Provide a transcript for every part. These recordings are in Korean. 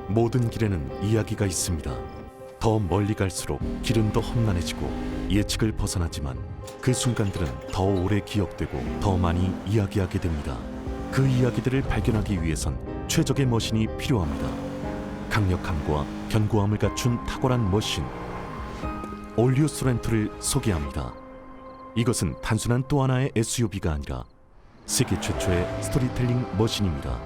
모든 길에는 이야기가 있습니다. 더 멀리 갈수록 길은 더 험난해지고 예측을 벗어나지만 그 순간들은 더 오래 기억되고 더 많이 이야기하게 됩니다. 그 이야기들을 발견하기 위해선 최적의 머신이 필요합니다. 강력함과 견고함을 갖춘 탁월한 머신 올류 소렌토를 소개합니다. 이것은 단순한 또 하나의 SUV가 아니라 세계 최초의 스토리텔링 머신입니다.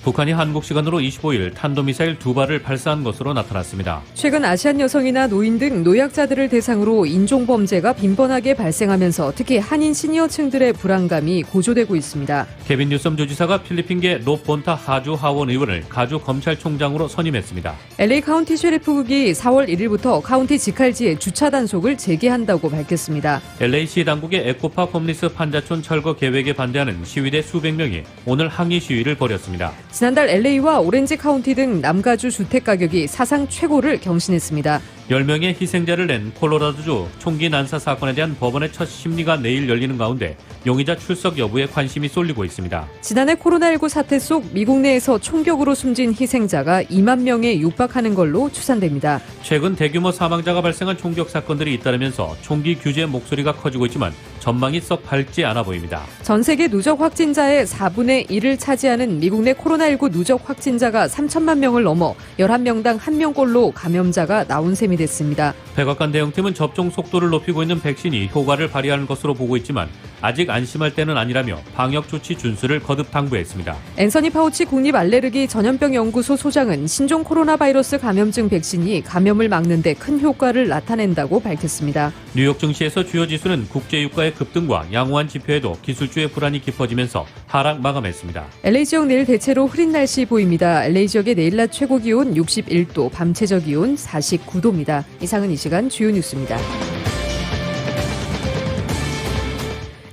북한이 한국 시간으로 25일 탄도미사일 2발을 발사한 것으로 나타났습니다. 최근 아시안 여성이나 노인 등 노약자들을 대상으로 인종범죄가 빈번하게 발생하면서 특히 한인 시니어층들의 불안감이 고조되고 있습니다. 케빈 뉴섬 주지사가 필리핀계 롭본타 하주 하원 의원을 가주 검찰총장으로 선임했습니다. LA 카운티 셰리프국이 4월 1일부터 카운티 직할지에 주차 단속을 재개한다고 밝혔습니다. LA시 당국의 에코파크 홈리스 판자촌 철거 계획에 반대하는 시위대 수백 명이 오늘 항의 시위를 벌였습니다. 지난달 LA와 오렌지 카운티 등 남가주 주택 가격이 사상 최고를 경신했습니다. 10명의 희생자를 낸 콜로라도주 총기 난사 사건에 대한 법원의 첫 심리가 내일 열리는 가운데 용의자 출석 여부에 관심이 쏠리고 있습니다. 지난해 코로나19 사태 속 미국 내에서 총격으로 숨진 희생자가 2만 명에 육박하는 걸로 추산됩니다. 최근 대규모 사망자가 발생한 총격 사건들이 잇따르면서 총기 규제 목소리가 커지고 있지만 전망이 썩 밝지 않아 보입니다. 전 세계 누적 확진자의 4분의 1을 차지하는 미국 내 코로나19 누적 확진자가 3천만 명을 넘어 11명당 1명꼴로 감염자가 나온 셈이 됐습니다. 백악관 대응팀은 접종 속도를 높이고 있는 백신이 효과를 발휘하는 것으로 보고 있지만 아직 안심할 때는 아니라며 방역 조치 준수를 거듭 당부했습니다. 앤서니 파우치 국립알레르기 전염병 연구소 소장은 신종 코로나 바이러스 감염증 백신이 감염을 막는 데 큰 효과를 나타낸다고 밝혔습니다. 뉴욕 증시에서 주요 지수는 국제유가의 급등과 양호한 지표에도 기술주의 불안이 깊어지면서 하락 마감했습니다. LA 지역 내일 대체로 흐린 날씨 보입니다. LA 지역의 내일 낮 최고 기온 61도, 밤 최저 기온 49도입니다. 이상은 이 시간 주요 뉴스입니다.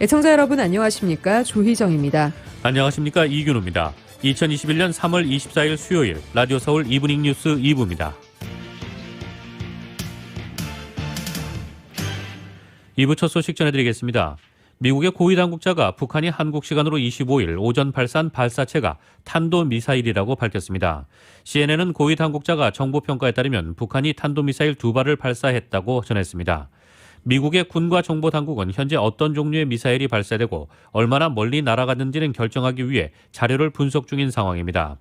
애청자 여러분 안녕하십니까? 조희정입니다. 안녕하십니까? 이균우입니다. 2021년 3월 24일 수요일 라디오 서울 이브닝 뉴스 2부입니다. 2부 첫 소식 전해드리겠습니다. 미국의 고위 당국자가 북한이 한국 시간으로 25일 오전 발사한 발사체가 탄도미사일이라고 밝혔습니다. CNN은 고위 당국자가 정보평가에 따르면 북한이 탄도미사일 2발을 발사했다고 전했습니다. 미국의 군과 정보당국은 현재 어떤 종류의 미사일이 발사되고 얼마나 멀리 날아갔는지는 결정하기 위해 자료를 분석 중인 상황입니다.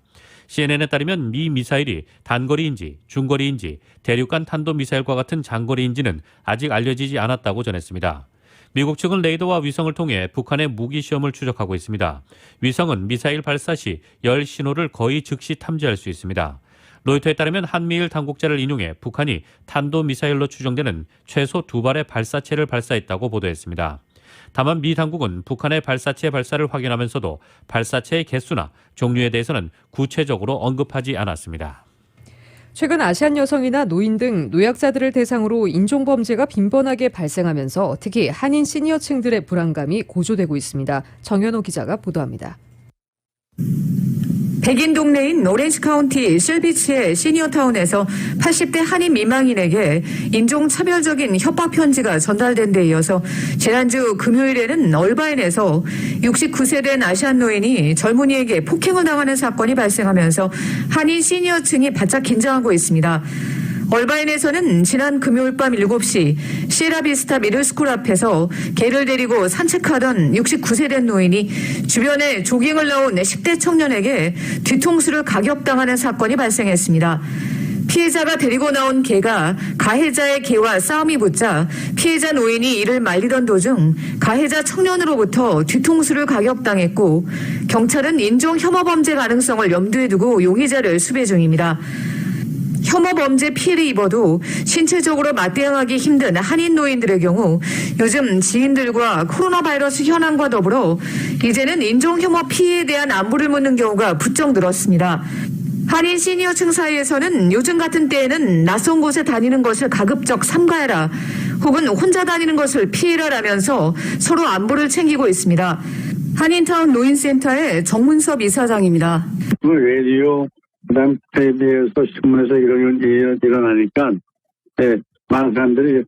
CNN에 따르면 미 미사일이 단거리인지 중거리인지 대륙간 탄도미사일과 같은 장거리인지는 아직 알려지지 않았다고 전했습니다. 미국 측은 레이더와 위성을 통해 북한의 무기 시험을 추적하고 있습니다. 위성은 미사일 발사 시 열 신호를 거의 즉시 탐지할 수 있습니다. 로이터에 따르면 한미일 당국자를 인용해 북한이 탄도미사일로 추정되는 최소 2발의 발사체를 발사했다고 보도했습니다. 다만 미 당국은 북한의 발사체 발사를 확인하면서도 발사체의 개수나 종류에 대해서는 구체적으로 언급하지 않았습니다. 최근 아시안 여성이나 노인 등 노약자들을 대상으로 인종범죄가 빈번하게 발생하면서 특히 한인 시니어층들의 불안감이 고조되고 있습니다. 정현호 기자가 보도합니다. 백인 동네인 오렌지 카운티 실비치의 시니어타운에서 80대 한인 미망인에게 인종차별적인 협박 편지가 전달된 데 이어서 지난주 금요일에는 얼바인에서 69세 된 아시안 노인이 젊은이에게 폭행을 당하는 사건이 발생하면서 한인 시니어층이 바짝 긴장하고 있습니다. 얼바인에서는 지난 금요일 밤 7시 시에라비스타 미들스쿨 앞에서 개를 데리고 산책하던 69세 된 노인이 주변에 조깅을 나온 10대 청년에게 뒤통수를 가격당하는 사건이 발생했습니다. 피해자가 데리고 나온 개가 가해자의 개와 싸움이 붙자 피해자 노인이 이를 말리던 도중 가해자 청년으로부터 뒤통수를 가격당했고 경찰은 인종 혐오 범죄 가능성을 염두에 두고 용의자를 수배 중입니다. 혐오 범죄 피해를 입어도 신체적으로 맞대응하기 힘든 한인 노인들의 경우 요즘 지인들과 코로나 바이러스 현황과 더불어 이제는 인종 혐오 피해에 대한 안부를 묻는 경우가 부쩍 늘었습니다. 한인 시니어층 사이에서는 요즘 같은 때에는 낯선 곳에 다니는 것을 가급적 삼가해라 혹은 혼자 다니는 것을 피해라라면서 서로 안부를 챙기고 있습니다. 한인타운 노인센터의 정문섭 이사장입니다. 라디오 그다음 TV에서 신문에서 이런 일이 일어나니까 많은 사람들이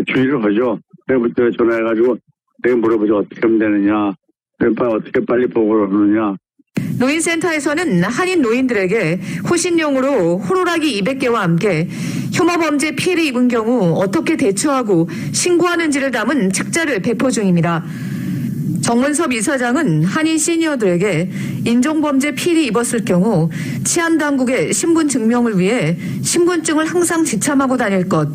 주의를 하죠. 그래부터 전화해가지고 내가 물어보죠. 어떻게 하면 되느냐. 어떻게 빨리 보고를 하느냐. 노인센터에서는 한인 노인들에게 호신용으로 호루라기 200개와 함께 혐오범죄 피해를 입은 경우 어떻게 대처하고 신고하는지를 담은 책자를 배포 중입니다. 정문섭 이사장은 한인 시니어들에게 인종범죄 피해를 입었을 경우 치안당국의 신분 증명을 위해 신분증을 항상 지참하고 다닐 것,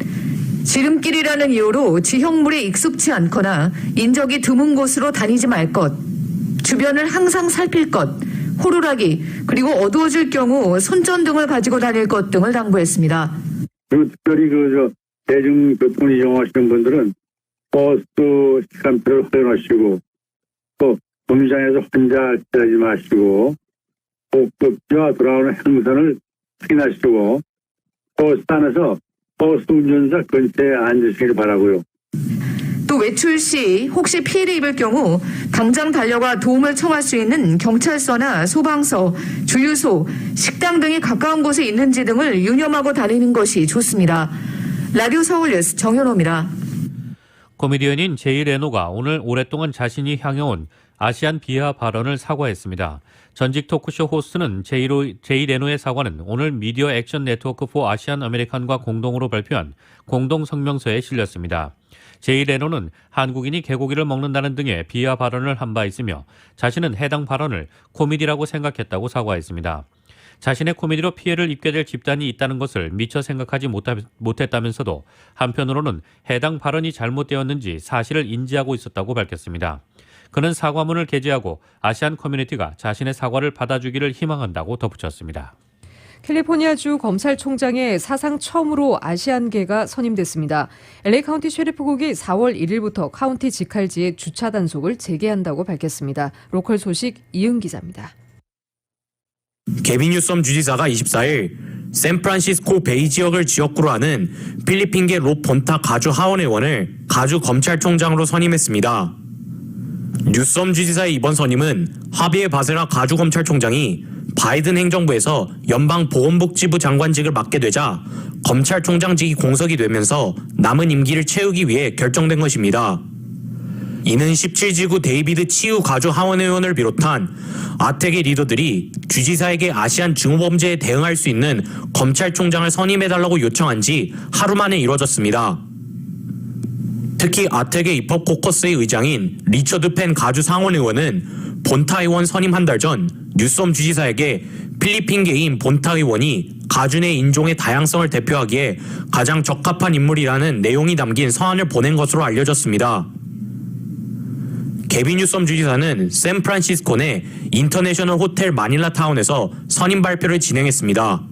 지름길이라는 이유로 지형물에 익숙치 않거나 인적이 드문 곳으로 다니지 말 것, 주변을 항상 살필 것, 호루라기, 그리고 어두워질 경우 손전등을 가지고 다닐 것 등을 당부했습니다. 그리고 특별히 대중교통을 이용하시는 분들은 버스 시간표를 확인하시고 또 공장에서 혼자 지나지 마시고 목적지와 돌아오는 행선을 확인하시고 버스 안에서 버스 운전사 근처에 앉으시길 바라고요. 또 외출 시 혹시 피해를 입을 경우 당장 달려가 도움을 청할 수 있는 경찰서나 소방서, 주유소, 식당 등이 가까운 곳에 있는지 등을 유념하고 다니는 것이 좋습니다. 라디오 서울 뉴스 정현호입니다. 코미디언인 제이 레노가 오늘 오랫동안 자신이 향해온 아시안 비하 발언을 사과했습니다. 전직 토크쇼 호스트는 제이 레노의 사과는 오늘 미디어 액션 네트워크 포 아시안 아메리칸과 공동으로 발표한 공동 성명서에 실렸습니다. 제이 레노는 한국인이 개고기를 먹는다는 등의 비하 발언을 한 바 있으며 자신은 해당 발언을 코미디라고 생각했다고 사과했습니다. 자신의 코미디로 피해를 입게 될 집단이 있다는 것을 미처 생각하지 못했다면서도 한편으로는 해당 발언이 잘못되었는지 사실을 인지하고 있었다고 밝혔습니다. 그는 사과문을 게재하고 아시안 커뮤니티가 자신의 사과를 받아주기를 희망한다고 덧붙였습니다. 캘리포니아주 검찰총장에 사상 처음으로 아시안계가 선임됐습니다. LA 카운티 셰리프국이 4월 1일부터 카운티 직할지에 주차 단속을 재개한다고 밝혔습니다. 로컬 소식 이은 기자입니다. 게빈 뉴섬 주지사가 24일 샌프란시스코 베이 지역을 지역구로 하는 필리핀계 로 본타 가주 하원의원을 가주 검찰총장으로 선임했습니다. 뉴섬 주지사의 이번 선임은 하비에 바세라 가주 검찰총장이 바이든 행정부에서 연방보건복지부 장관직을 맡게 되자 검찰총장직이 공석이 되면서 남은 임기를 채우기 위해 결정된 것입니다. 이는 17지구 데이비드 치우 가주 하원의원을 비롯한 아텍의 리더들이 주지사에게 아시안 증오범죄에 대응할 수 있는 검찰총장을 선임해달라고 요청한 지 하루 만에 이뤄졌습니다. 특히 아텍의 입법 코커스의 의장인 리처드 펜 가주 상원의원은 본타 의원 선임 한 달 전 뉴섬 주지사에게 필리핀계인 본타 의원이 가주 내 인종의 다양성을 대표하기에 가장 적합한 인물이라는 내용이 담긴 서한을 보낸 것으로 알려졌습니다. 게빈 뉴섬 주지사는 샌프란시스코 내 인터내셔널 호텔 마닐라 타운에서 선임 발표를 진행했습니다.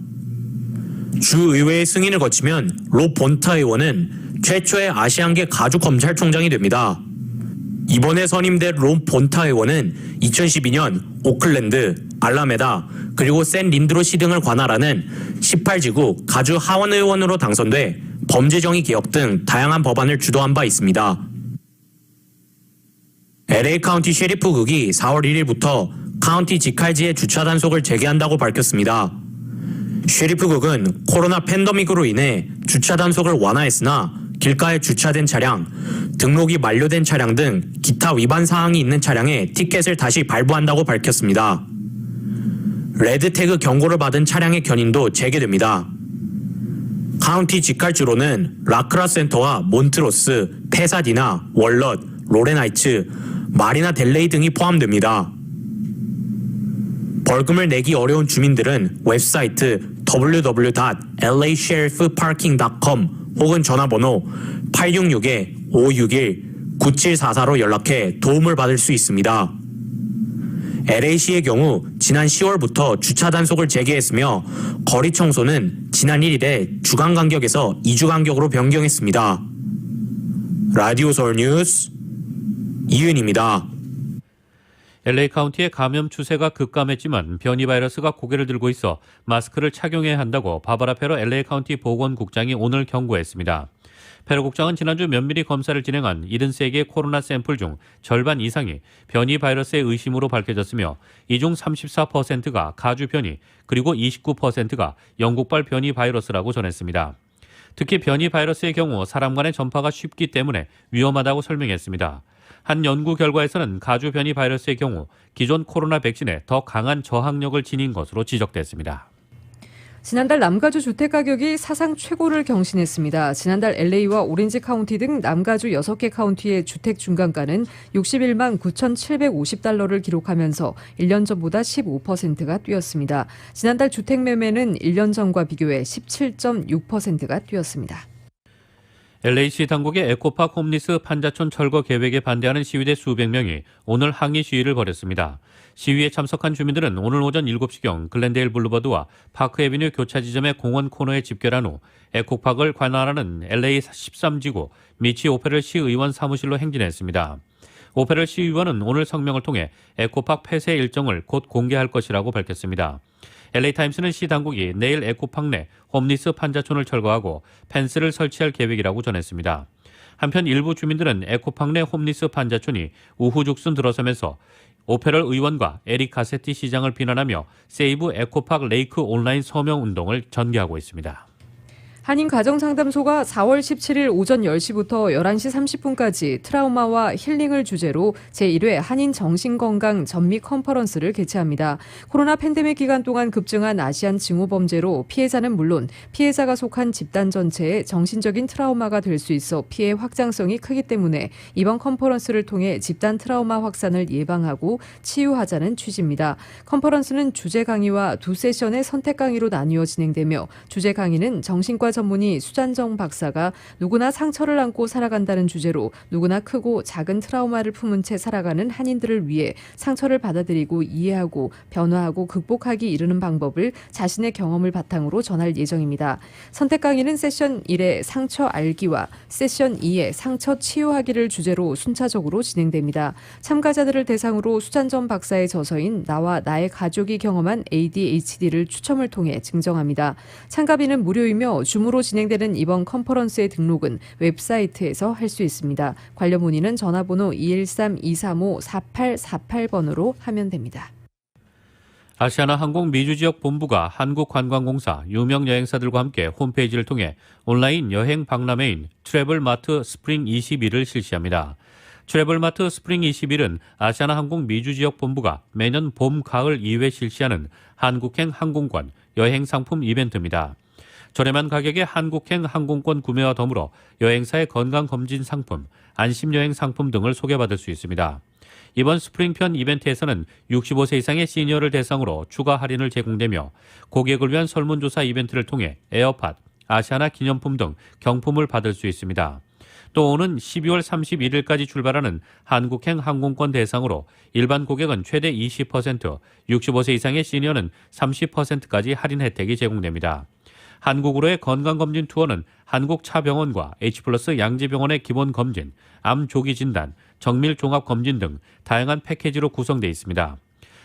주의회의 승인을 거치면 로 본타 의원은 최초의 아시안계 가주 검찰총장이 됩니다. 이번에 선임된 로 본타 의원은 2012년 오클랜드, 알라메다, 그리고 샌 린드로시 등을 관할하는 18지구 가주 하원의원으로 당선돼 범죄정의 개혁 등 다양한 법안을 주도한 바 있습니다. LA 카운티 셰리프국이 4월 1일부터 카운티 직할지에 주차 단속을 재개한다고 밝혔습니다. 셰리프국은 코로나 팬데믹으로 인해 주차 단속을 완화했으나 길가에 주차된 차량, 등록이 만료된 차량 등 기타 위반 사항이 있는 차량에 티켓을 다시 발부한다고 밝혔습니다. 레드태그 경고를 받은 차량의 견인도 재개됩니다. 카운티 직할지로는 라크라 센터와 몬트로스, 페사디나, 월넛, 로렌하이츠, 마리나 델레이 등이 포함됩니다. 벌금을 내기 어려운 주민들은 웹사이트 www.lasheriffparking.com 혹은 전화번호 866-561-9744로 연락해 도움을 받을 수 있습니다. LA시의 경우 지난 10월부터 주차 단속을 재개했으며 거리 청소는 지난 1일에 주간 간격에서 2주 간격으로 변경했습니다. 라디오 서울 뉴스 이은입니다. LA 카운티의 감염 추세가 급감했지만 변이 바이러스가 고개를 들고 있어 마스크를 착용해야 한다고 바바라 페로 LA 카운티 보건국장이 오늘 경고했습니다. 페르국장은 지난주 면밀히 검사를 진행한 73개의 코로나 샘플 중 절반 이상이 변이 바이러스의 의심으로 밝혀졌으며 이 중 34%가 가주 변이 그리고 29%가 영국발 변이 바이러스라고 전했습니다. 특히 변이 바이러스의 경우 사람 간의 전파가 쉽기 때문에 위험하다고 설명했습니다. 한 연구 결과에서는 가주 변이 바이러스의 경우 기존 코로나 백신에 더 강한 저항력을 지닌 것으로 지적됐습니다. 지난달 남가주 주택 가격이 사상 최고를 경신했습니다. 지난달 LA와 오렌지 카운티 등 남가주 6개 카운티의 주택 중간가는 61만 9,750달러를 기록하면서 1년 전보다 15%가 뛰었습니다. 지난달 주택 매매는 1년 전과 비교해 17.6%가 뛰었습니다. LA시 당국의 에코파크 홈리스 판자촌 철거 계획에 반대하는 시위대 수백 명이 오늘 항의 시위를 벌였습니다. 시위에 참석한 주민들은 오늘 오전 7시경 글렌데일 블루버드와 파크 애비뉴 교차 지점의 공원 코너에 집결한 후 에코파크를 관할하는 LA 13지구 미치 오페럴 시의원 사무실로 행진했습니다. 오페럴 시의원은 오늘 성명을 통해 에코파크 폐쇄 일정을 곧 공개할 것이라고 밝혔습니다. LA타임스는 시 당국이 내일 에코파크 내 홈리스 판자촌을 철거하고 펜스를 설치할 계획이라고 전했습니다. 한편 일부 주민들은 에코파크 내 홈리스 판자촌이 우후죽순 들어서면서 오페럴 의원과 에릭 가세티 시장을 비난하며 세이브 에코파크 레이크 온라인 서명 운동을 전개하고 있습니다. 한인가정상담소가 4월 17일 오전 10시부터 11시 30분까지 트라우마와 힐링을 주제로 제1회 한인정신건강 전미 컨퍼런스를 개최합니다. 코로나 팬데믹 기간 동안 급증한 아시안 징후범죄로 피해자는 물론 피해자가 속한 집단 전체에 정신적인 트라우마가 될 수 있어 피해 확장성이 크기 때문에 이번 컨퍼런스를 통해 집단 트라우마 확산을 예방하고 치유하자는 취지입니다. 컨퍼런스는 주제 강의와 두 세션의 선택 강의로 나뉘어 진행되며 주제 강의는 정신과 전문의 수잔정 박사가 누구나 상처를 안고 살아간다는 주제로 누구나 크고 작은 트라우마를 품은 채 살아가는 한인들을 위해 상처를 받아들이고 이해하고 변화하고 극복하기 이르는 방법을 자신의 경험을 바탕으로 전할 예정입니다. 선택 강의는 세션 1의 상처 알기와 세션 2의 상처 치유하기를 주제로 순차적으로 진행됩니다. 참가자들을 대상으로 수잔정 박사의 저서인 나와 나의 가족이 경험한 ADHD를 추첨을 통해 증정합니다. 참가비는 무료이며 줌으로 진행되는 이번 컨퍼런스의 등록은 웹사이트에서 할 수 있습니다. 관련 문의는 전화번호 213-235-4848번으로 하면 됩니다. 아시아나항공 미주지역 본부가 한국관광공사 유명 여행사들과 함께 홈페이지를 통해 온라인 여행 박람회인 트래블마트 스프링 21을 실시합니다. 트래블마트 스프링 21은 아시아나항공 미주지역 본부가 매년 봄, 가을 2회 실시하는 한국행 항공권 여행 상품 이벤트입니다. 저렴한 가격의 한국행 항공권 구매와 더불어 여행사의 건강검진 상품, 안심여행 상품 등을 소개받을 수 있습니다. 이번 스프링편 이벤트에서는 65세 이상의 시니어를 대상으로 추가 할인을 제공되며 고객을 위한 설문조사 이벤트를 통해 에어팟, 아시아나 기념품 등 경품을 받을 수 있습니다. 또 오는 12월 31일까지 출발하는 한국행 항공권 대상으로 일반 고객은 최대 20%, 65세 이상의 시니어는 30%까지 할인 혜택이 제공됩니다. 한국으로의 건강검진 투어는 한국차병원과 H플러스 양재병원의 기본검진, 암 조기 진단, 정밀 종합검진 등 다양한 패키지로 구성되어 있습니다.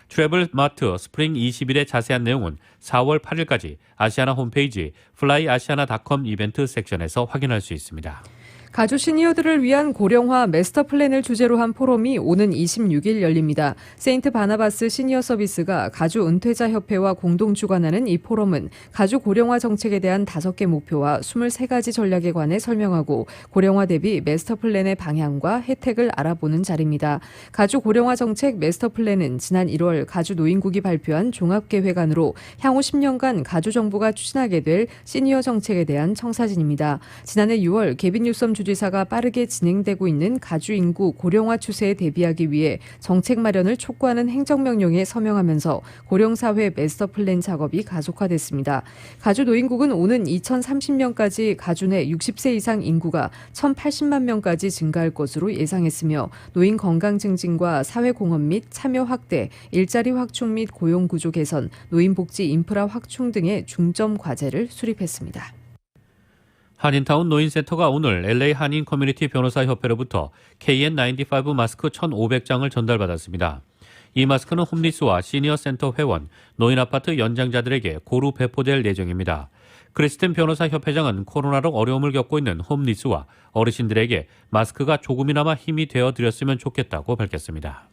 트래블마트 스프링 21의 자세한 내용은 4월 8일까지 아시아나 홈페이지 flyasiana.com 이벤트 섹션에서 확인할 수 있습니다. 가주 시니어들을 위한 고령화 마스터 플랜을 주제로 한 포럼이 오는 26일 열립니다. 세인트 바나바스 시니어 서비스가 가주 은퇴자 협회와 공동 주관하는 이 포럼은 가주 고령화 정책에 대한 5개 목표와 23가지 전략에 관해 설명하고 고령화 대비 마스터 플랜의 방향과 혜택을 알아보는 자리입니다. 가주 고령화 정책 마스터 플랜은 지난 1월 가주 노인국이 발표한 종합계획안으로 향후 10년간 가주 정부가 추진하게 될 시니어 정책에 대한 청사진입니다. 지난해 6월 개빈 뉴섬 주지사가 빠르게 진행되고 있는 가주 인구 고령화 추세에 대비하기 위해 정책 마련을 촉구하는 행정명령에 서명하면서 고령사회 마스터 플랜 작업이 가속화됐습니다. 가주 노인국은 오는 2030년까지 가주 내 60세 이상 인구가 1,080만 명까지 증가할 것으로 예상했으며 노인 건강 증진과 사회 공헌 및 참여 확대, 일자리 확충 및 고용 구조 개선, 노인 복지 인프라 확충 등의 중점 과제를 수립했습니다. 한인타운 노인센터가 오늘 LA 한인 커뮤니티 변호사 협회로부터 KN95 마스크 1,500장을 전달받았습니다. 이 마스크는 홈리스와 시니어 센터 회원, 노인 아파트 연장자들에게 고루 배포될 예정입니다. 크리스틴 변호사 협회장은 코로나로 어려움을 겪고 있는 홈리스와 어르신들에게 마스크가 조금이나마 힘이 되어 드렸으면 좋겠다고 밝혔습니다.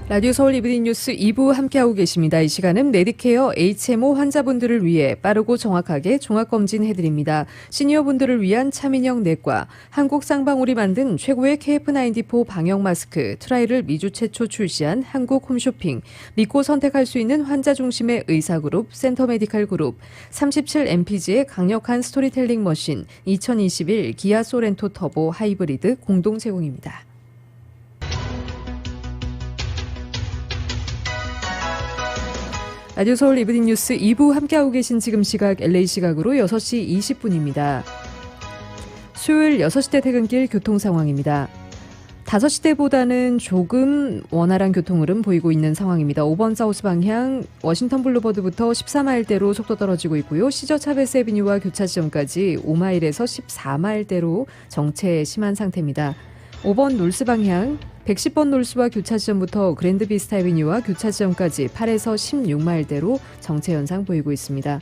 라디오 서울 이브닝 뉴스 2부 함께하고 계십니다. 이 시간은 메디케어 HMO 환자분들을 위해 빠르고 정확하게 종합검진 해드립니다. 시니어분들을 위한 차민형 내과, 한국 쌍방울이 만든 최고의 KF94 방역 마스크, 트라이를 미주 최초 출시한 한국 홈쇼핑, 믿고 선택할 수 있는 환자 중심의 의사그룹, 센터메디칼 그룹, 37MPG의 강력한 스토리텔링 머신, 2021 기아 소렌토 터보 하이브리드 공동 제공입니다. 라디오 서울 이브닝 뉴스 2부 함께하고 계신 지금 시각 LA 시각으로 6시 20분입니다. 수요일 6시대 퇴근길 교통 상황입니다. 5시대보다는 조금 원활한 교통 흐름 보이고 있는 상황입니다. 5번 사우스 방향 워싱턴 블루버드부터 14마일대로 속도 떨어지고 있고요. 시저 차베스 애비뉴와 교차 지점까지 5마일에서 14마일대로 정체 심한 상태입니다. 5번 놀스 방향 110번 놀스와 교차 지점부터 그랜드 비스타 애비뉴와 교차 지점까지 8에서 16마일대로 정체 현상 보이고 있습니다.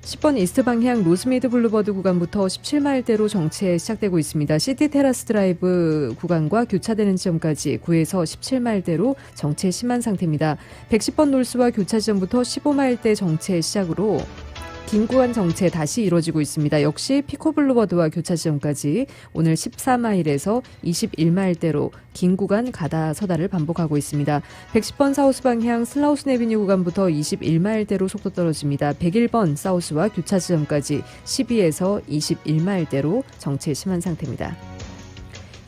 10번 이스트 방향 로스메이드 블루버드 구간부터 17마일대로 정체 시작되고 있습니다. 시티 테라스 드라이브 구간과 교차되는 지점까지 9에서 17마일대로 정체 심한 상태입니다. 110번 놀스와 교차 지점부터 15마일대 정체 시작으로 긴 구간 정체 다시 이루어지고 있습니다. 역시 피코 블루버드와 교차 지점까지 오늘 14마일에서 21마일대로 긴 구간 가다 서다를 반복하고 있습니다. 110번 사우스 방향 슬라우스 애비뉴 구간부터 21마일대로 속도 떨어집니다. 101번 사우스와 교차 지점까지 12에서 21마일대로 정체 심한 상태입니다.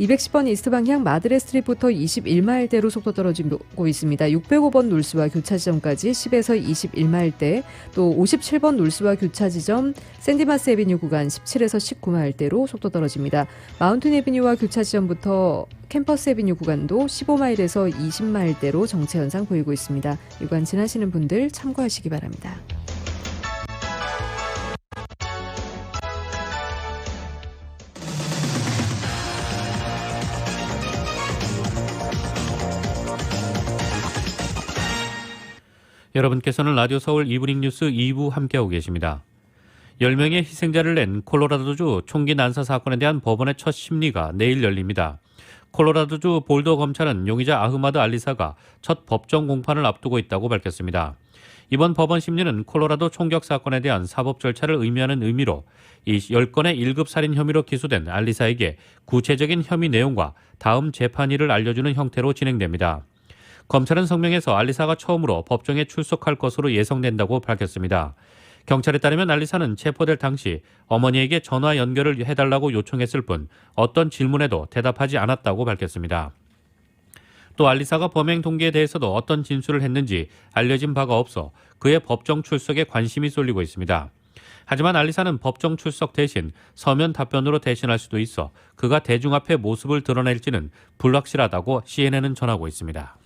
210번 이스트 방향 마드레 스트리트부터 21마일대로 속도 떨어지고 있습니다. 605번 놀스와 교차 지점까지 10에서 21마일대, 또 57번 놀스와 교차 지점 샌디마스 애비뉴 구간 17에서 19마일대로 속도 떨어집니다. 마운틴 애비뉴와 교차 지점부터 캠퍼스 애비뉴 구간도 15마일에서 20마일대로 정체 현상 보이고 있습니다. 유관 지나시는 분들 참고하시기 바랍니다. 여러분께서는 라디오 서울 이브닝 뉴스 2부 함께하고 계십니다. 10명의 희생자를 낸 콜로라도주 총기 난사 사건에 대한 법원의 첫 심리가 내일 열립니다. 콜로라도주 볼더 검찰은 용의자 아흐마드 알리사가 첫 법정 공판을 앞두고 있다고 밝혔습니다. 이번 법원 심리는 콜로라도 총격 사건에 대한 사법 절차를 의미하는 의미로 이 10건의 1급 살인 혐의로 기소된 알리사에게 구체적인 혐의 내용과 다음 재판일을 알려주는 형태로 진행됩니다. 검찰은 성명에서 알리사가 처음으로 법정에 출석할 것으로 예상된다고 밝혔습니다. 경찰에 따르면 알리사는 체포될 당시 어머니에게 전화 연결을 해달라고 요청했을 뿐 어떤 질문에도 대답하지 않았다고 밝혔습니다. 또 알리사가 범행 동기에 대해서도 어떤 진술을 했는지 알려진 바가 없어 그의 법정 출석에 관심이 쏠리고 있습니다. 하지만 알리사는 법정 출석 대신 서면 답변으로 대신할 수도 있어 그가 대중 앞에 모습을 드러낼지는 불확실하다고 CNN은 전하고 있습니다.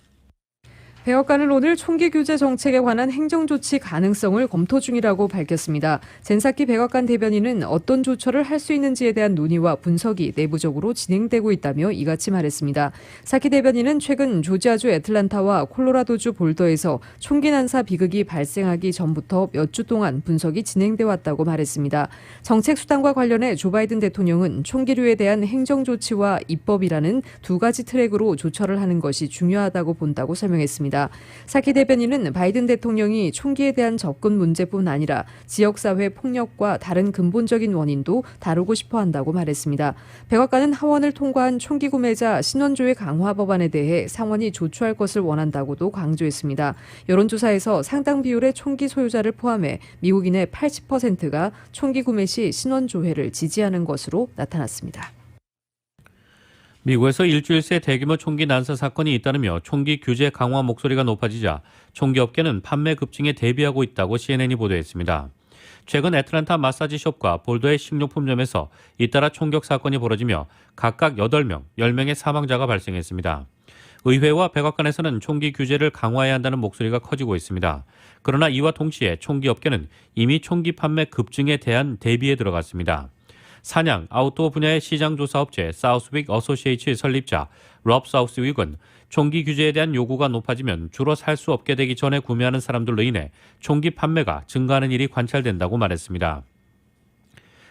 백악관은 오늘 총기 규제 정책에 관한 행정조치 가능성을 검토 중이라고 밝혔습니다. 젠사키 백악관 대변인은 어떤 조처를 할 수 있는지에 대한 논의와 분석이 내부적으로 진행되고 있다며 이같이 말했습니다. 사키 대변인은 최근 조지아주 애틀란타와 콜로라도주 볼더에서 총기 난사 비극이 발생하기 전부터 몇 주 동안 분석이 진행돼 왔다고 말했습니다. 정책 수단과 관련해 조 바이든 대통령은 총기류에 대한 행정조치와 입법이라는 두 가지 트랙으로 조처를 하는 것이 중요하다고 본다고 설명했습니다. 사키 대변인은 바이든 대통령이 총기에 대한 접근 문제뿐 아니라 지역사회 폭력과 다른 근본적인 원인도 다루고 싶어 한다고 말했습니다. 백악관은 하원을 통과한 총기 구매자 신원조회 강화 법안에 대해 상원이 조처할 것을 원한다고도 강조했습니다. 여론조사에서 상당 비율의 총기 소유자를 포함해 미국인의 80%가 총기 구매 시 신원조회를 지지하는 것으로 나타났습니다. 미국에서 일주일 새 대규모 총기 난사 사건이 잇따르며 총기 규제 강화 목소리가 높아지자 총기 업계는 판매 급증에 대비하고 있다고 CNN이 보도했습니다. 최근 애틀란타 마사지숍과 볼더의 식료품점에서 잇따라 총격 사건이 벌어지며 각각 8명, 10명의 사망자가 발생했습니다. 의회와 백악관에서는 총기 규제를 강화해야 한다는 목소리가 커지고 있습니다. 그러나 이와 동시에 총기 업계는 이미 총기 판매 급증에 대한 대비에 들어갔습니다. 사냥, 아웃도어 분야의 시장조사업체 사우스윅 어소시에이츠 설립자 럽 사우스윅은 총기 규제에 대한 요구가 높아지면 주로 살 수 없게 되기 전에 구매하는 사람들로 인해 총기 판매가 증가하는 일이 관찰된다고 말했습니다.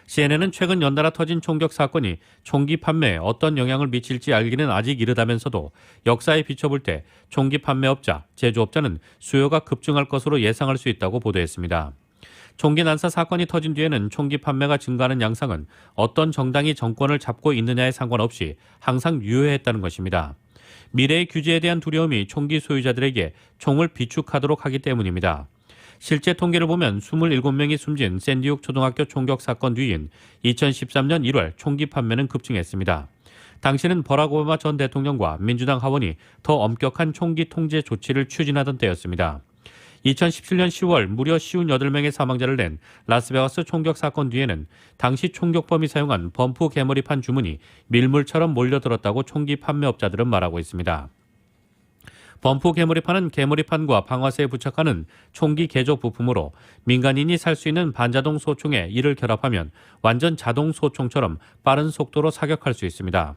CNN은 최근 연달아 터진 총격 사건이 총기 판매에 어떤 영향을 미칠지 알기는 아직 이르다면서도 역사에 비춰볼 때 총기 판매업자, 제조업자는 수요가 급증할 것으로 예상할 수 있다고 보도했습니다. 총기 난사 사건이 터진 뒤에는 총기 판매가 증가하는 양상은 어떤 정당이 정권을 잡고 있느냐에 상관없이 항상 유효했다는 것입니다. 미래의 규제에 대한 두려움이 총기 소유자들에게 총을 비축하도록 하기 때문입니다. 실제 통계를 보면 27명이 숨진 샌디욱 초등학교 총격 사건 뒤인 2013년 1월 총기 판매는 급증했습니다. 당시는 버락 오바마 전 대통령과 민주당 하원이 더 엄격한 총기 통제 조치를 추진하던 때였습니다. 2017년 10월 무려 58명의 사망자를 낸 라스베가스 총격 사건 뒤에는 당시 총격범이 사용한 범프 개머리판 주문이 밀물처럼 몰려들었다고 총기 판매업자들은 말하고 있습니다. 범프 개머리판은 개머리판과 방아쇠에 부착하는 총기 개조 부품으로 민간인이 살 수 있는 반자동 소총에 이를 결합하면 완전 자동 소총처럼 빠른 속도로 사격할 수 있습니다.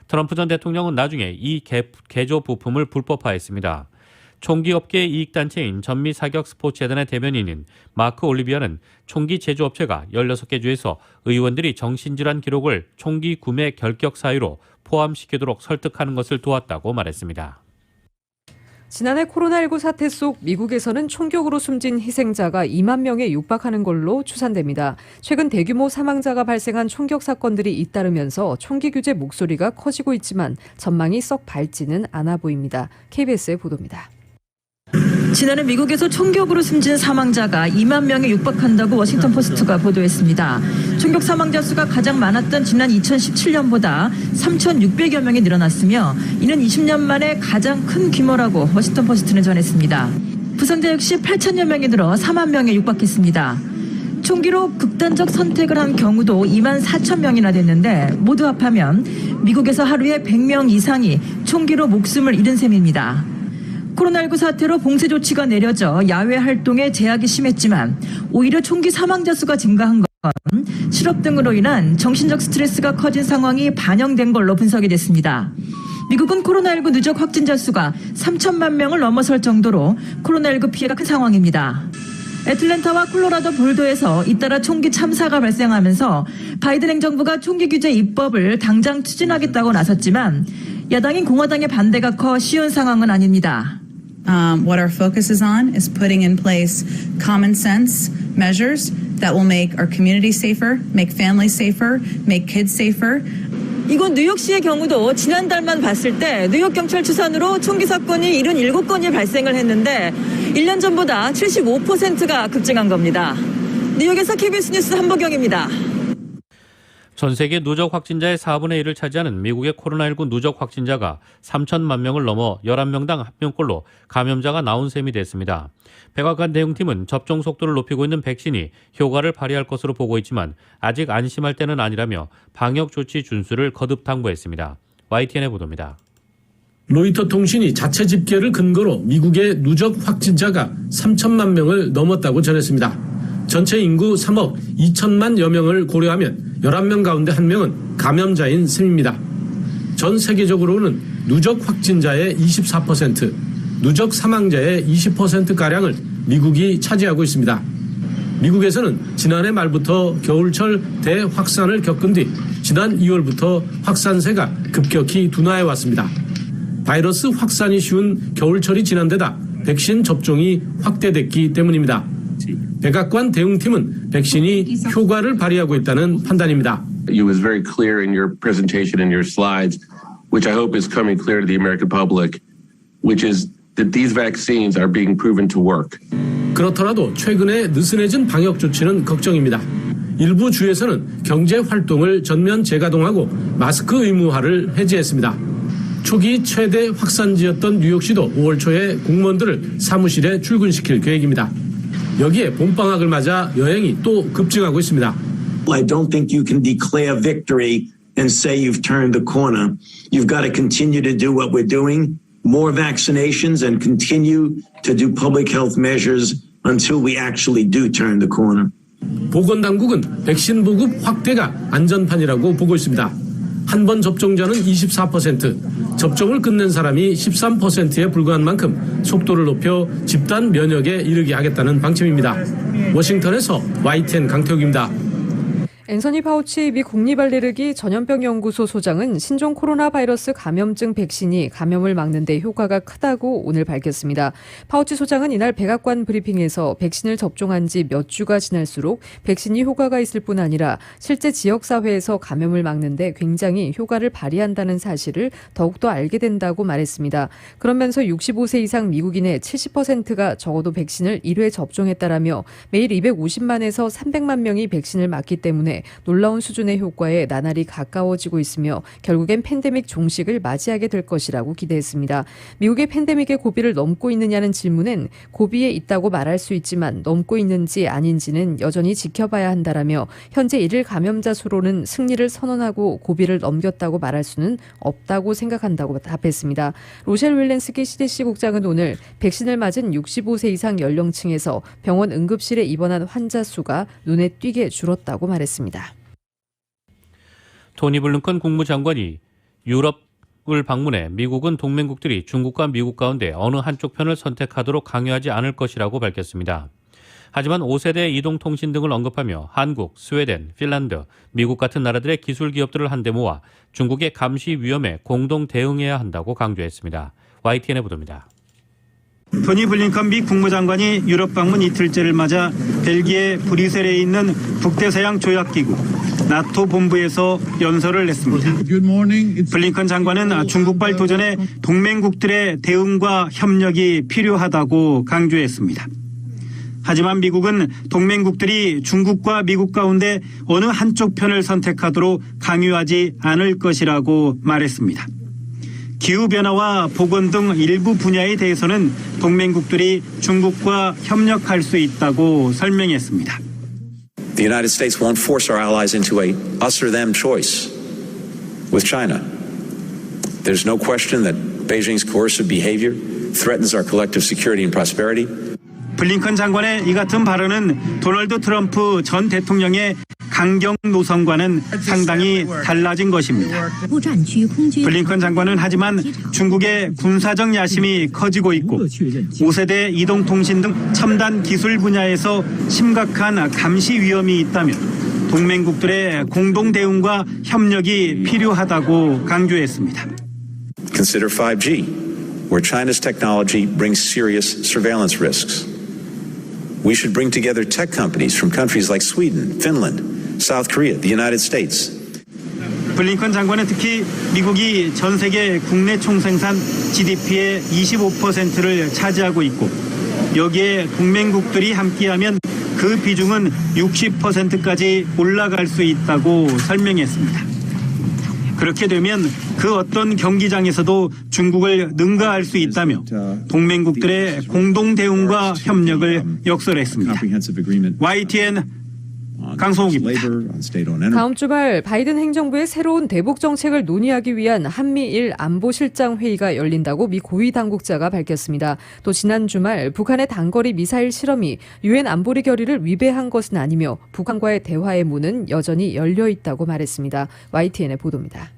트럼프 전 대통령은 나중에 이 개조 부품을 불법화했습니다. 총기업계의 이익단체인 전미사격 스포츠재단의 대변인인 마크 올리비아는 총기 제조업체가 16개 주에서 의원들이 정신질환 기록을 총기 구매 결격 사유로 포함시키도록 설득하는 것을 도왔다고 말했습니다. 지난해 코로나19 사태 속 미국에서는 총격으로 숨진 희생자가 2만 명에 육박하는 걸로 추산됩니다. 최근 대규모 사망자가 발생한 총격 사건들이 잇따르면서 총기 규제 목소리가 커지고 있지만 전망이 썩 밝지는 않아 보입니다. KBS의 보도입니다. 지난해 미국에서 총격으로 숨진 사망자가 2만 명에 육박한다고 워싱턴 포스트가 보도했습니다. 총격 사망자 수가 가장 많았던 지난 2017년보다 3,600여 명이 늘어났으며 이는 20년 만에 가장 큰 규모라고 워싱턴 포스트는 전했습니다. 부상자 역시 8천여 명이 늘어 4만 명에 육박했습니다. 총기로 극단적 선택을 한 경우도 2만 4천 명이나 됐는데 모두 합하면 미국에서 하루에 100명 이상이 총기로 목숨을 잃은 셈입니다. 코로나19 사태로 봉쇄 조치가 내려져 야외 활동에 제약이 심했지만 오히려 총기 사망자 수가 증가한 건 실업 등으로 인한 정신적 스트레스가 커진 상황이 반영된 걸로 분석이 됐습니다. 미국은 코로나19 누적 확진자 수가 3천만 명을 넘어설 정도로 코로나19 피해가 큰 상황입니다. 애틀랜타와 콜로라도 볼도에서 잇따라 총기 참사가 발생하면서 바이든 행정부가 총기 규제 입법을 당장 추진하겠다고 나섰지만 야당인 공화당의 반대가 커 쉬운 상황은 아닙니다. What our focus is on is putting in place common sense measures that will make our community safer, make families safer, make kids safer. 이곳 뉴욕시의 경우도 지난달만 봤을 때 뉴욕 경찰 추산으로 총기 사건이 77건이 발생을 했는데 1년 전보다 75%가 급증한 겁니다. 뉴욕에서 KBS 뉴스 한보경입니다. 전 세계 누적 확진자의 4분의 1을 차지하는 미국의 코로나19 누적 확진자가 3천만 명을 넘어 11명당 1명꼴로 감염자가 나온 셈이 됐습니다. 백악관 대응팀은 접종 속도를 높이고 있는 백신이 효과를 발휘할 것으로 보고 있지만 아직 안심할 때는 아니라며 방역 조치 준수를 거듭 당부했습니다. YTN의 보도입니다. 로이터 통신이 자체 집계를 근거로 미국의 누적 확진자가 3천만 명을 넘었다고 전했습니다. 전체 인구 3억 2천만여 명을 고려하면 11명 가운데 1명은 감염자인 셈입니다. 전 세계적으로는 누적 확진자의 24%, 누적 사망자의 20%가량을 미국이 차지하고 있습니다. 미국에서는 지난해 말부터 겨울철 대확산을 겪은 뒤 지난 2월부터 확산세가 급격히 둔화해 왔습니다. 바이러스 확산이 쉬운 겨울철이 지난 데다 백신 접종이 확대됐기 때문입니다. 백악관 대응팀은 백신이 효과를 발휘하고 있다는 판단입니다. It was very clear in your presentation and your slides, which I hope is coming clear to the American public, which is that these vaccines are being proven to work. 그렇더라도 최근에 느슨해진 방역 조치는 걱정입니다. 일부 주에서는 경제 활동을 전면 재가동하고 마스크 의무화를 해제했습니다. 초기 최대 확산지였던 뉴욕시도 5월 초에 공무원들을 사무실에 출근시킬 계획입니다. 여기에 봄방학을 맞아 여행이 또 급증하고 있습니다. I don't think you can declare victory and say you've turned the corner. You've got to continue to do what we're doing, more vaccinations, and continue to do public health measures until we actually do turn the corner. 보건당국은 백신 보급 확대가 안전판이라고 보고 있습니다. 한 번 접종자는 24%, 접종을 끝낸 사람이 13%에 불과한 만큼 속도를 높여 집단 면역에 이르게 하겠다는 방침입니다. 워싱턴에서 YTN 강태욱입니다. 앤서니 파우치 미 국립알레르기 전염병 연구소 소장은 신종 코로나 바이러스 감염증 백신이 감염을 막는 데 효과가 크다고 오늘 밝혔습니다. 파우치 소장은 이날 백악관 브리핑에서 백신을 접종한 지 몇 주가 지날수록 백신이 효과가 있을 뿐 아니라 실제 지역사회에서 감염을 막는 데 굉장히 효과를 발휘한다는 사실을 더욱더 알게 된다고 말했습니다. 그러면서 65세 이상 미국인의 70%가 적어도 백신을 1회 접종했다라며 매일 250만에서 300만 명이 백신을 맞기 때문에 놀라운 수준의 효과에 나날이 가까워지고 있으며 결국엔 팬데믹 종식을 맞이하게 될 것이라고 기대했습니다. 미국의 팬데믹의 고비를 넘고 있느냐는 질문엔 고비에 있다고 말할 수 있지만 넘고 있는지 아닌지는 여전히 지켜봐야 한다라며 현재 1일 감염자 수로는 승리를 선언하고 고비를 넘겼다고 말할 수는 없다고 생각한다고 답했습니다. 로셸 윌렌스키 CDC 국장은 오늘 백신을 맞은 65세 이상 연령층에서 병원 응급실에 입원한 환자 수가 눈에 띄게 줄었다고 말했습니다. 토니 블링컨 국무장관이 유럽을 방문해 미국은 동맹국들이 중국과 미국 가운데 어느 한쪽 편을 선택하도록 강요하지 않을 것이라고 밝혔습니다. 하지만 5세대 이동통신 등을 언급하며 한국, 스웨덴, 핀란드, 미국 같은 나라들의 기술 기업들을 한데 모아 중국의 감시 위험에 공동 대응해야 한다고 강조했습니다. YTN의 보도입니다. 토니 블링컨 미 국무장관이 유럽 방문 이틀째를 맞아 벨기에 브뤼셀에 있는 북대서양 조약기구 나토 본부에서 연설을 했습니다. 블링컨 장관은 중국발 도전에 동맹국들의 대응과 협력이 필요하다고 강조했습니다. 하지만 미국은 동맹국들이 중국과 미국 가운데 어느 한쪽 편을 선택하도록 강요하지 않을 것이라고 말했습니다. 기후변화와 보건 등 일부 분야에 대해서는 동맹국들이 중국과 협력할 수 있다고 설명했습니다. The United States won't force our allies into a us or them choice with China. There's no question that Beijing's coercive behavior threatens our collective security and prosperity. 블링컨 장관의 이 같은 발언은 도널드 트럼프 전 대통령의 강경 노선과는 상당히 달라진 것입니다. 블링컨 장관은 하지만 중국의 군사적 야심이 커지고 있고 5세대 이동통신 등 첨단 기술 분야에서 심각한 감시 위험이 있다며 동맹국들의 공동 대응과 협력이 필요하다고 강조했습니다. Consider 5G, where China's technology brings serious surveillance risks. We should bring together tech companies from countries like Sweden, Finland, South Korea, the United States. 블링컨 장관은 특히 미국이 전 세계 국내 총생산 GDP의 25%를 차지하고 있고 여기에 동맹국들이 함께하면 그 비중은 60%까지 올라갈 수 있다고 설명했습니다. 그렇게 되면 그 어떤 경기장에서도 중국을 능가할 수 있다며 동맹국들의 공동 대응과 협력을 역설했습니다. YTN 강성욱입니다. 다음 주말 바이든 행정부의 새로운 대북 정책을 논의하기 위한 한미일 안보실장 회의가 열린다고 미 고위 당국자가 밝혔습니다. 또 지난 주말 북한의 단거리 미사일 실험이 유엔 안보리 결의를 위배한 것은 아니며 북한과의 대화의 문은 여전히 열려 있다고 말했습니다. YTN의 보도입니다.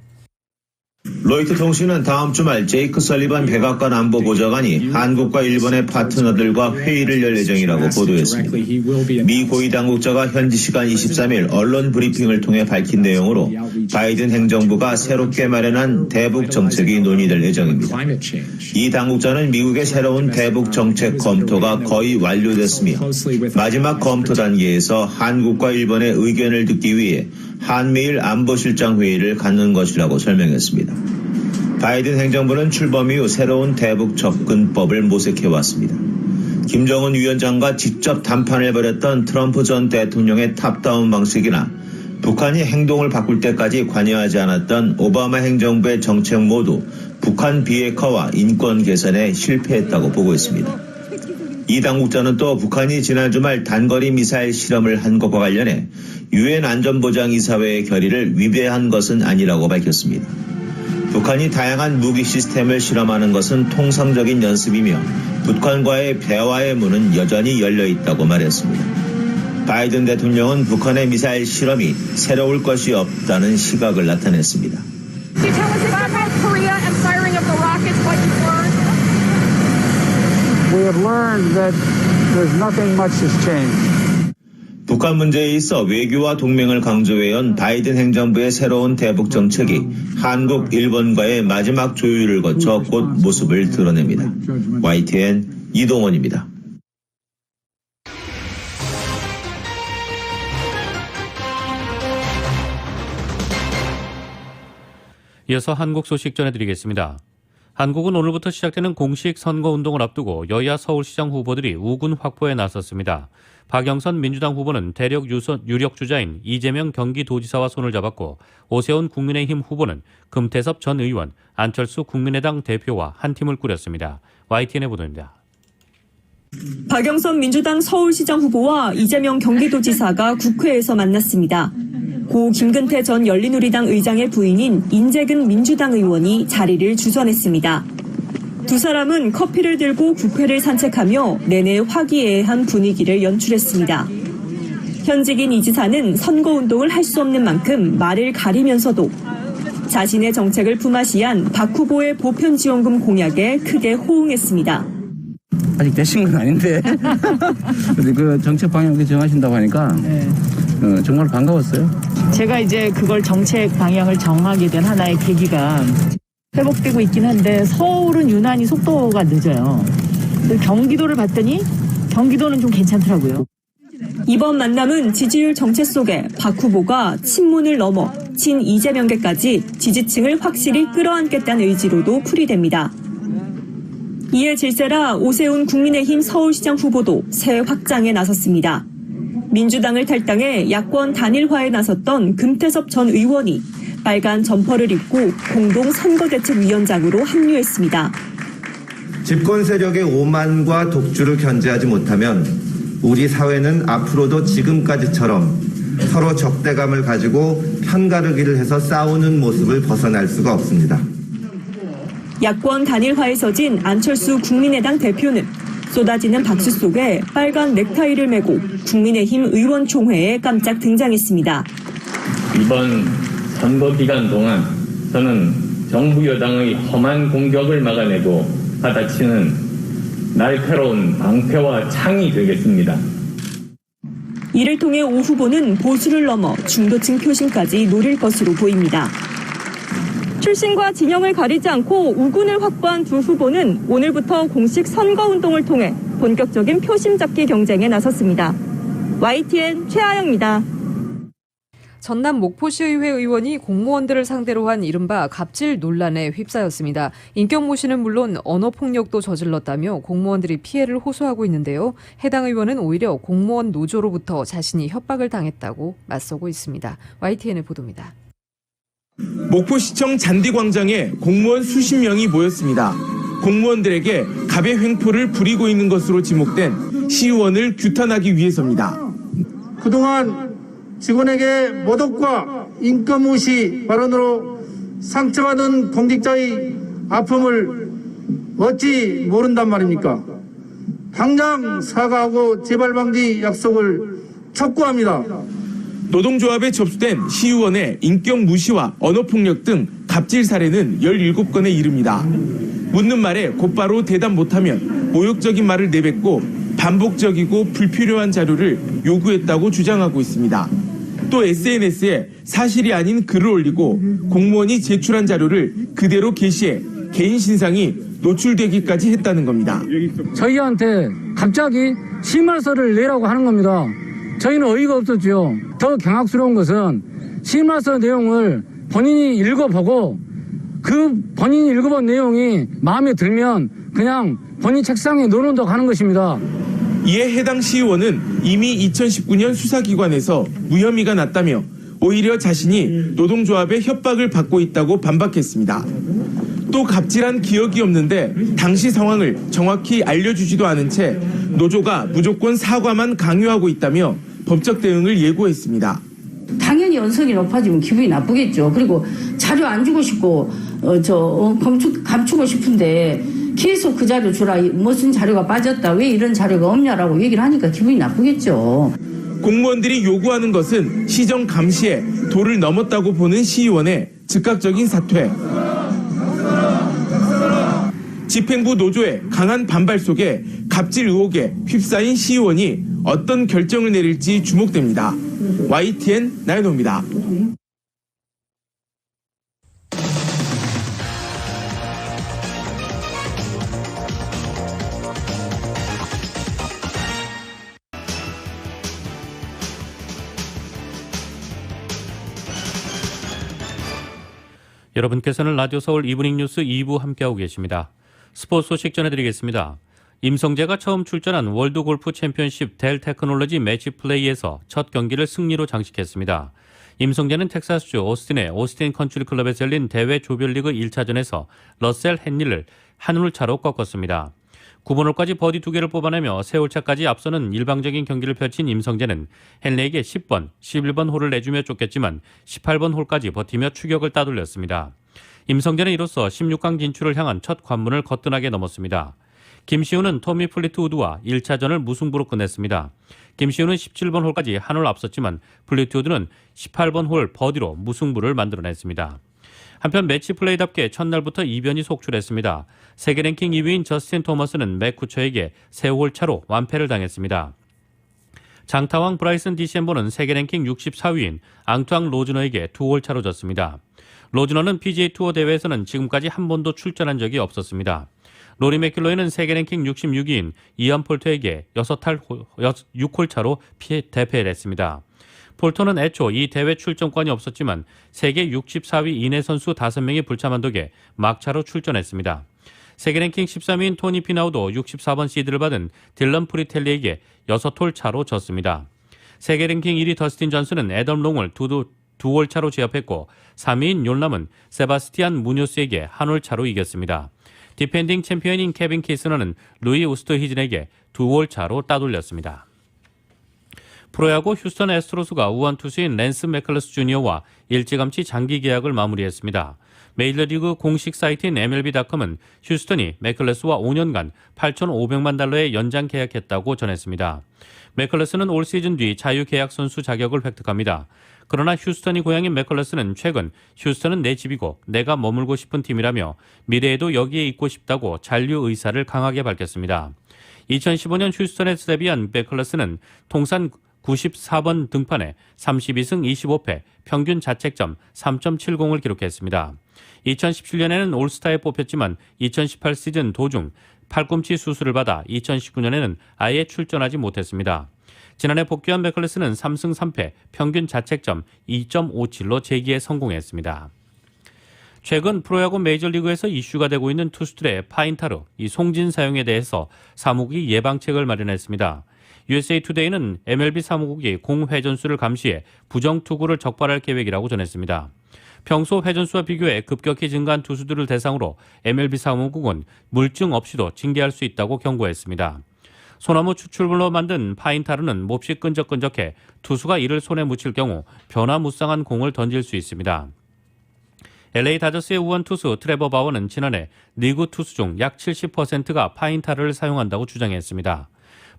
로이터 통신은 다음 주말 제이크 설리반 백악관 안보보좌관이 한국과 일본의 파트너들과 회의를 열 예정이라고 보도했습니다. 미 고위 당국자가 현지 시간 23일 언론 브리핑을 통해 밝힌 내용으로 바이든 행정부가 새롭게 마련한 대북 정책이 논의될 예정입니다. 이 당국자는 미국의 새로운 대북 정책 검토가 거의 완료됐으며 마지막 검토 단계에서 한국과 일본의 의견을 듣기 위해 한미일 안보실장 회의를 갖는 것이라고 설명했습니다. 바이든 행정부는 출범 이후 새로운 대북 접근법을 모색해왔습니다. 김정은 위원장과 직접 담판을 벌였던 트럼프 전 대통령의 탑다운 방식이나 북한이 행동을 바꿀 때까지 관여하지 않았던 오바마 행정부의 정책 모두 북한 비핵화와 인권 개선에 실패했다고 보고 있습니다. 이 당국자는 또 북한이 지난 주말 단거리 미사일 실험을 한 것과 관련해 유엔 안전보장이사회의 결의를 위배한 것은 아니라고 밝혔습니다. 북한이 다양한 무기 시스템을 실험하는 것은 통상적인 연습이며 북한과의 대화의 문은 여전히 열려 있다고 말했습니다. 바이든 대통령은 북한의 미사일 실험이 새로울 것이 없다는 시각을 나타냈습니다. 북한 문제에 있어 외교와 동맹을 강조해온 바이든 행정부의 새로운 대북 정책이 한국, 일본과의 마지막 조율을 거쳐 곧 모습을 드러냅니다. YTN 이동원입니다. 이어서 한국 소식 전해드리겠습니다. 한국은 오늘부터 시작되는 공식 선거운동을 앞두고 여야 서울시장 후보들이 우군 확보에 나섰습니다. 박영선 민주당 후보는 대륙 유력 주자인 이재명 경기도지사와 손을 잡았고 오세훈 국민의힘 후보는 금태섭 전 의원, 안철수 국민의당 대표와 한 팀을 꾸렸습니다. YTN의 보도입니다. 박영선 민주당 서울시장 후보와 이재명 경기도지사가 국회에서 만났습니다. 고 김근태 전 열린우리당 의장의 부인인 인재근 민주당 의원이 자리를 주선했습니다. 두 사람은 커피를 들고 국회를 산책하며 내내 화기애애한 분위기를 연출했습니다. 현직인 이 지사는 선거운동을 할 수 없는 만큼 말을 가리면서도 자신의 정책을 품앗이한 박 후보의 보편지원금 공약에 크게 호응했습니다. 아직 되신 건 아닌데 그 정책 방향을 정하신다고 하니까 정말 반가웠어요. 제가 이제 그걸 정책 방향을 정하게 된 하나의 계기가 회복되고 있긴 한데 서울은 유난히 속도가 늦어요. 경기도를 봤더니 경기도는 좀 괜찮더라고요. 이번 만남은 지지율 정체 속에 박 후보가 친문을 넘어 친 이재명계까지 지지층을 확실히 끌어안겠다는 의지로도 풀이됩니다. 이에 질세라 오세훈 국민의힘 서울시장 후보도 새 확장에 나섰습니다. 민주당을 탈당해 야권 단일화에 나섰던 금태섭 전 의원이 빨간 점퍼를 입고 공동 선거대책위원장으로 합류했습니다. 집권 세력의 오만과 독주를 견제하지 못하면 우리 사회는 앞으로도 지금까지처럼 서로 적대감을 가지고 편가르기를 해서 싸우는 모습을 벗어날 수가 없습니다. 야권 단일화에 서진 안철수 국민의당 대표는 쏟아지는 박수 속에 빨간 넥타이를 메고 국민의힘 의원총회에 깜짝 등장했습니다. 이번 선거 기간 동안 저는 정부 여당의 험한 공격을 막아내고 받아치는 날카로운 방패와 창이 되겠습니다. 이를 통해 오 후보는 보수를 넘어 중도층 표심까지 노릴 것으로 보입니다. 출신과 진영을 가리지 않고 우군을 확보한 두 후보는 오늘부터 공식 선거운동을 통해 본격적인 표심 잡기 경쟁에 나섰습니다. YTN 최아영입니다. 전남 목포시의회 의원이 공무원들을 상대로 한 이른바 갑질 논란에 휩싸였습니다. 인격모 씨는 물론 언어폭력도 저질렀다며 공무원들이 피해를 호소하고 있는데요. 해당 의원은 오히려 공무원 노조로부터 자신이 협박을 당했다고 맞서고 있습니다. YTN의 보도입니다. 목포시청 잔디광장에 공무원 수십 명이 모였습니다. 공무원들에게 갑의 횡포를 부리고 있는 것으로 지목된 시의원을 규탄하기 위해서입니다. 그동안 직원에게 모독과 인권무시 발언으로 상처받은 공직자의 아픔을 어찌 모른단 말입니까? 당장 사과하고 재발 방지 약속을 촉구합니다. 노동조합에 접수된 시의원의 인격 무시와 언어폭력 등 갑질 사례는 17건에 이릅니다. 묻는 말에 곧바로 대답 못하면 모욕적인 말을 내뱉고 반복적이고 불필요한 자료를 요구했다고 주장하고 있습니다. 또 SNS에 사실이 아닌 글을 올리고 공무원이 제출한 자료를 그대로 게시해 개인 신상이 노출되기까지 했다는 겁니다. 저희한테 갑자기 심할서를 내라고 하는 겁니다. 저희는 어이가 없었죠. 더 경악스러운 것은 심할서 내용을 본인이 읽어보고 그 본인이 읽어본 내용이 마음에 들면 그냥 본인 책상에 놓는다고 하는 것입니다. 이에 해당 시의원은 이미 2019년 수사기관에서 무혐의가 났다며 오히려 자신이 노동조합의 협박을 받고 있다고 반박했습니다. 또 갑질한 기억이 없는데 당시 상황을 정확히 알려주지도 않은 채 노조가 무조건 사과만 강요하고 있다며 법적 대응을 예고했습니다. 당연히 연석이 높아지면 기분이 나쁘겠죠. 그리고 자료 안 주고 싶고 감추고 싶은데 계속 그 자료 주라, 무슨 자료가 빠졌다, 왜 이런 자료가 없냐라고 얘기를 하니까 기분이 나쁘겠죠. 공무원들이 요구하는 것은 시정 감시에 도를 넘었다고 보는 시의원의 즉각적인 사퇴. 집행부 노조의 강한 반발 속에 갑질 의혹에 휩싸인 시의원이 어떤 결정을 내릴지 주목됩니다. YTN 나연호입니다. 여러분께서는 라디오 서울 이브닝 뉴스 2부 함께하고 계십니다. 스포츠 소식 전해드리겠습니다. 임성재가 처음 출전한 월드 골프 챔피언십 델 테크놀로지 매치 플레이에서 첫 경기를 승리로 장식했습니다. 임성재는 텍사스주 오스틴의 오스틴 컨트리 클럽에서 열린 대회 조별리그 1차전에서 러셀 헨리를 한 홀 차로 꺾었습니다. 9번 홀까지 버디 2개를 뽑아내며 세 홀차까지 앞서는 일방적인 경기를 펼친 임성재는 헨리에게 10번, 11번 홀을 내주며 쫓겼지만 18번 홀까지 버티며 추격을 따돌렸습니다. 임성재는 이로써 16강 진출을 향한 첫 관문을 거뜬하게 넘었습니다. 김시우는 토미 플리트우드와 1차전을 무승부로 끝냈습니다. 김시우는 17번 홀까지 한 홀 앞섰지만 플리트우드는 18번 홀 버디로 무승부를 만들어냈습니다. 한편 매치 플레이답게 첫날부터 이변이 속출했습니다. 세계 랭킹 2위인 저스틴 토머스는 맥쿠처에게 3홀 차로 완패를 당했습니다. 장타왕 브라이슨 디셈버는 세계 랭킹 64위인 앙투앙 로즈너에게 2홀 차로 졌습니다. 로즈너는 PGA 투어 대회에서는 지금까지 한 번도 출전한 적이 없었습니다. 로리 맥킬로이는 세계 랭킹 66위인 이안 폴터에게 6홀 차로 대패를 했습니다. 폴터는 애초 이 대회 출전권이 없었지만 세계 64위 이내 선수 5명이 불참한 덕에 막차로 출전했습니다. 세계 랭킹 13위인 토니 피나우도 64번 시드를 받은 딜런 프리텔리에게 6홀 차로 졌습니다. 세계 랭킹 1위 더스틴 존슨은 애덤 롱을 2홀 차로 제압했고 3위인 욜남은 세바스티안 무뇨스에게 1홀 차로 이겼습니다. 디펜딩 챔피언인 케빈 키스너는 루이 우스트히즌에게 2홀 차로 따돌렸습니다. 프로야구 휴스턴 애스트로스가 우완 투수인 랜스 맥클러스 주니어와 일찌감치 장기 계약을 마무리했습니다. 메이저리그 공식 사이트인 MLB.com은 휴스턴이 맥클러스와 5년간 8,500만 달러의 연장 계약했다고 전했습니다. 맥클러스는 올 시즌 뒤 자유계약 선수 자격을 획득합니다. 그러나 휴스턴이 고향인 맥클러스는 최근 휴스턴은 내 집이고 내가 머물고 싶은 팀이라며 미래에도 여기에 있고 싶다고 잔류 의사를 강하게 밝혔습니다. 2015년 휴스턴에서 데뷔한 맥클러스는 통산 94번 등판에 32승 25패, 평균 자책점 3.70을 기록했습니다. 2017년에는 올스타에 뽑혔지만 2018 시즌 도중 팔꿈치 수술을 받아 2019년에는 아예 출전하지 못했습니다. 지난해 복귀한 맥클러스는 3승 3패, 평균 자책점 2.57로 재기에 성공했습니다. 최근 프로야구 메이저리그에서 이슈가 되고 있는 투수들의 파인타르, 송진 사용에 대해서 사무국이 예방책을 마련했습니다. USA 투데이는 MLB 사무국이 공 회전수를 감시해 부정 투구를 적발할 계획이라고 전했습니다. 평소 회전수와 비교해 급격히 증가한 투수들을 대상으로 MLB 사무국은 물증 없이도 징계할 수 있다고 경고했습니다. 소나무 추출물로 만든 파인타르는 몹시 끈적끈적해 투수가 이를 손에 묻힐 경우 변화무쌍한 공을 던질 수 있습니다. LA 다저스의 우원 투수 트레버 바워는 지난해 리그 투수 중 약 70%가 파인타르를 사용한다고 주장했습니다.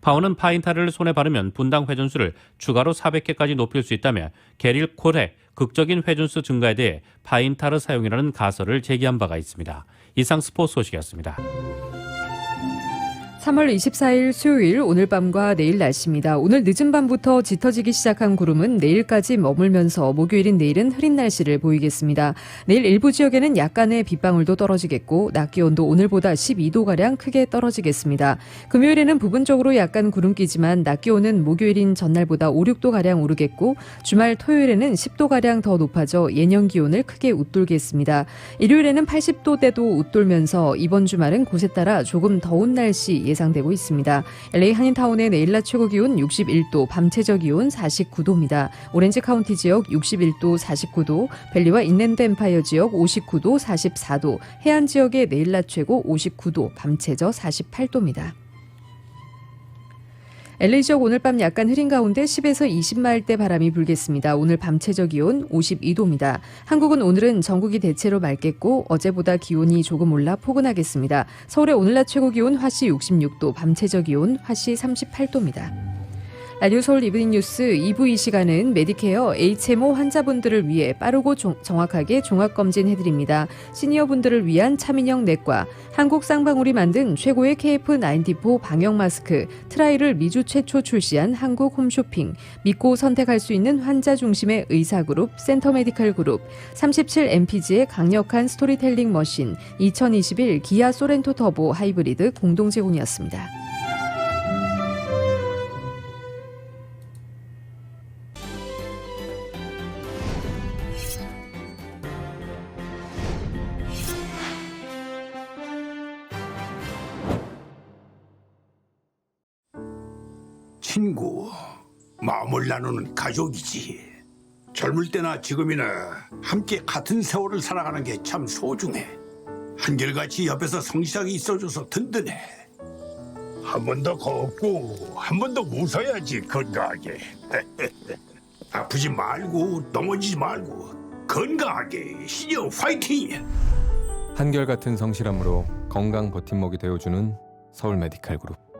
바워는 파인타르를 손에 바르면 분당 회전수를 추가로 400개까지 높일 수 있다며 게릴 콜의 극적인 회전수 증가에 대해 파인타르 사용이라는 가설을 제기한 바가 있습니다. 이상 스포츠 소식이었습니다. 3월 24일 수요일 오늘 밤과 내일 날씨입니다. 오늘 늦은 밤부터 짙어지기 시작한 구름은 내일까지 머물면서 목요일인 내일은 흐린 날씨를 보이겠습니다. 내일 일부 지역에는 약간의 빗방울도 떨어지겠고 낮 기온도 오늘보다 12도가량 크게 떨어지겠습니다. 금요일에는 부분적으로 약간 구름기지만 낮 기온은 목요일인 전날보다 5, 6도가량 오르겠고 주말 토요일에는 10도가량 더 높아져 예년 기온을 크게 웃돌겠습니다. 일요일에는 80도대도 웃돌면서 이번 주말은 곳에 따라 조금 더운 날씨 예상되고 있습니다. LA 한인타운의 내일 낮 최고 기온 61도, 밤 최저 기온 49도입니다. 오렌지 카운티 지역 61도, 49도, 밸리와 인랜드 엠파이어 지역 59도, 44도, 해안 지역의 내일 낮 최고 59도, 밤 최저 48도입니다. LA 지역 오늘 밤 약간 흐린 가운데 10에서 20마일대 바람이 불겠습니다. 오늘 밤 최저 기온 52도입니다. 한국은 오늘은 전국이 대체로 맑겠고 어제보다 기온이 조금 올라 포근하겠습니다. 서울의 오늘 낮 최고 기온 화씨 66도, 밤 최저 기온 화씨 38도입니다. 라디오 서울 이브닝 뉴스 2부 이 시간은 메디케어 HMO 환자분들을 위해 빠르고 정확하게 종합검진 해드립니다. 시니어분들을 위한 차민형 내과, 한국 쌍방울이 만든 최고의 KF94 방역 마스크, 트라이를 미주 최초 출시한 한국 홈쇼핑, 믿고 선택할 수 있는 환자 중심의 의사그룹 센터메디칼 그룹, 37MPG의 강력한 스토리텔링 머신, 2021 기아 소렌토 터보 하이브리드 공동 제공이었습니다. 친구, 마음을 나누는 가족이지. 젊을 때나 지금이나 함께 같은 세월을 살아가는 게 참 소중해. 한결같이 옆에서 성실하게 있어줘서 든든해. 한 번 더 걷고 한 번 더 웃어야지 건강하게. 아프지 말고 넘어지지 말고 건강하게 시녀 화이팅! 한결같은 성실함으로 건강 버팀목이 되어주는 서울 메디칼 그룹.